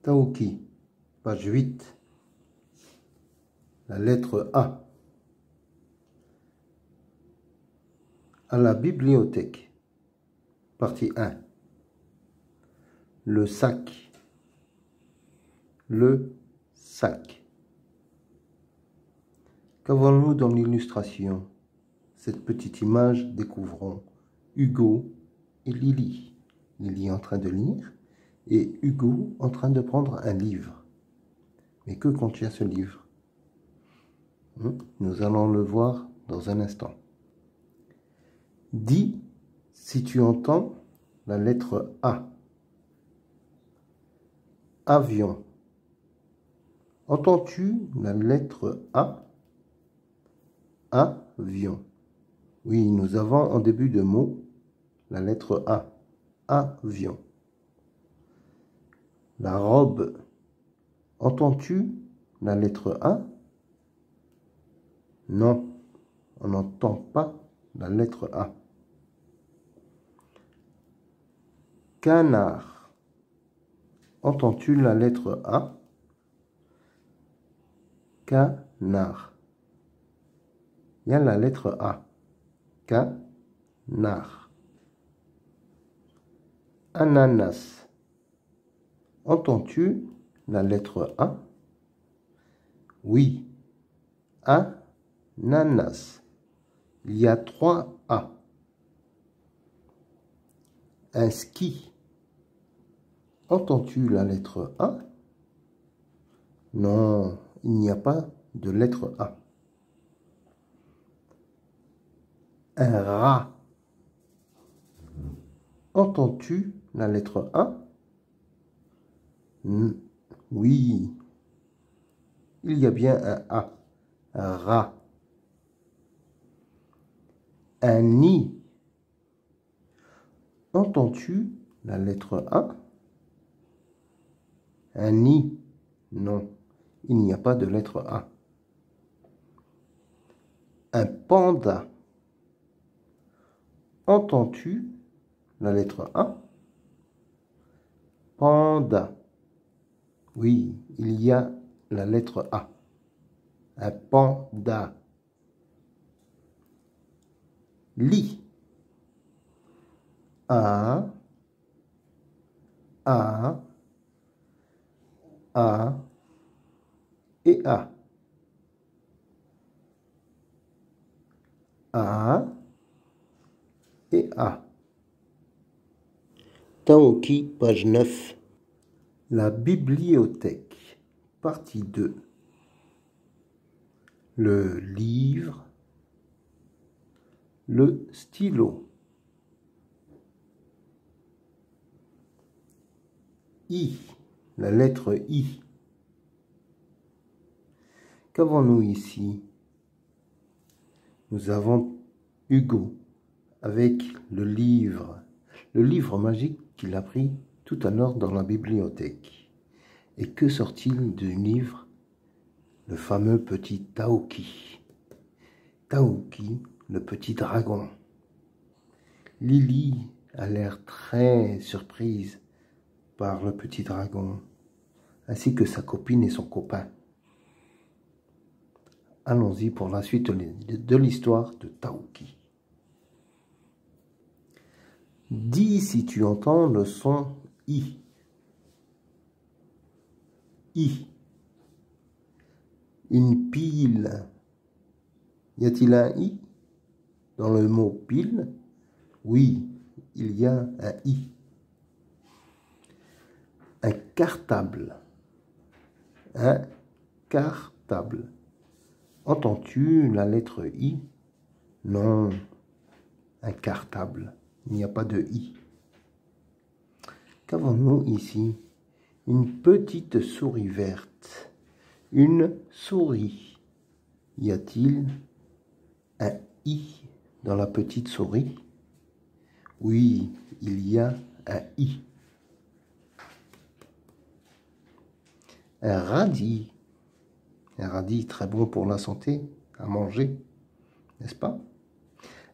Taoki, page 8, la lettre A. À la bibliothèque, partie 1. Le sac. Le sac. Qu'avons-nous dans l'illustration? Cette petite image, découvrons Hugo et Lily. Lily en train de lire et Hugo en train de prendre un livre. Mais que contient ce livre? Nous allons le voir dans un instant. Dis si tu entends la lettre A. Avion. Entends-tu la lettre A? Avion. Oui, nous avons en début de mot la lettre A. Avion. La robe. Entends-tu la lettre A? Non, on n'entend pas la lettre A. Canard. Entends-tu la lettre A? Canard. Il y a la lettre A. Canard. Ananas. Entends-tu la lettre A? Oui. Ananas. Il y a 3 A. Un ski. Entends-tu la lettre A? Non, il n'y a pas de lettre A. Un rat. Entends-tu la lettre A? Oui, il y a bien un A. Un rat. Un nid. Entends-tu la lettre A? Un nid. Non, il n'y a pas de lettre A. Un panda. Entends-tu la lettre A? Panda. Oui, il y a la lettre A. Un panda. Lit. A. Et A. A et A. Taoki, page 9. La bibliothèque, partie 2. Le livre. Le stylo. I, la lettre I. Qu'avons-nous ici? Nous avons Hugo avec le livre magique qu'il a pris tout à l'heure dans la bibliothèque. Et que sort-il du livre? Le fameux petit Taoki. Taoki, le petit dragon. Lily a l'air très surprise par le petit dragon, ainsi que sa copine et son copain. Allons-y pour la suite de l'histoire de Taoki. Dis si tu entends le son I. I. Une pile. Y a-t-il un I dans le mot pile? Oui, il y a un I. Un cartable. Un cartable. Entends-tu la lettre I? Non, un cartable. Il n'y a pas de I. Qu'avons-nous ici? Une petite souris verte. Une souris. Y a-t-il un I dans la petite souris? Oui, il y a un I. Un radis. Un radis très bon pour la santé, à manger, n'est-ce pas?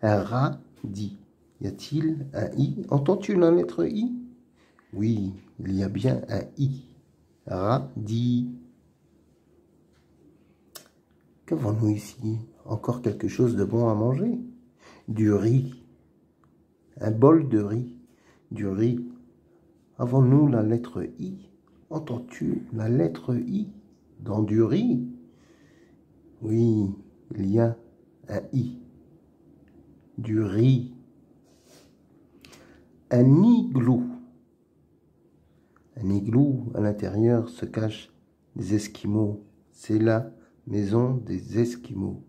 Un radis. Y a-t-il un I? Entends-tu la lettre I? Oui, il y a bien un I. radis. Qu'avons-nous ici? Encore quelque chose de bon à manger? Du riz. Un bol de riz. Du riz. Avons-nous la lettre I? Entends-tu la lettre I dans du riz? Oui, il y a un I. Du riz. Un igloo. Un igloo, à l'intérieur se cachent des Esquimaux. C'est la maison des Esquimaux.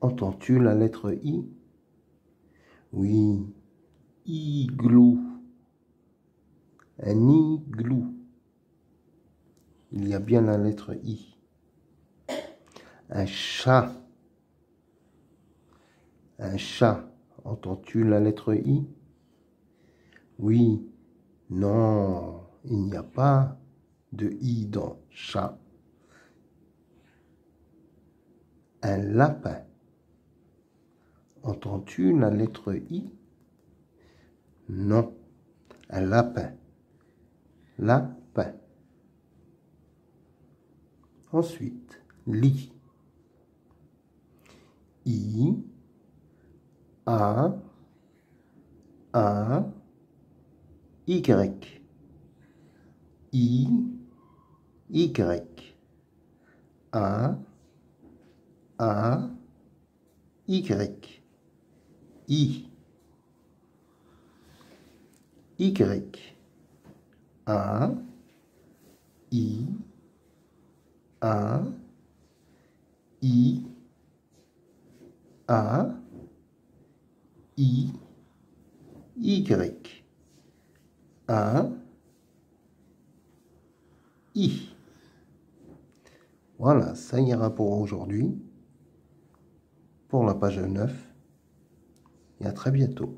Entends-tu la lettre I? Oui, igloo. Un igloo. Il y a bien la lettre I. Un chat. Un chat. Entends-tu la lettre I? Oui. Non, il n'y a pas de I dans chat. Un lapin. Entends-tu la lettre I? Non. Un lapin. Lapin. Ensuite, lit. I, A, Y. I, Y. A, Y. I, Y. A, I, A, I, A, I, Y. A, I. Voilà, ça ira pour aujourd'hui, pour la page 9, et à très bientôt.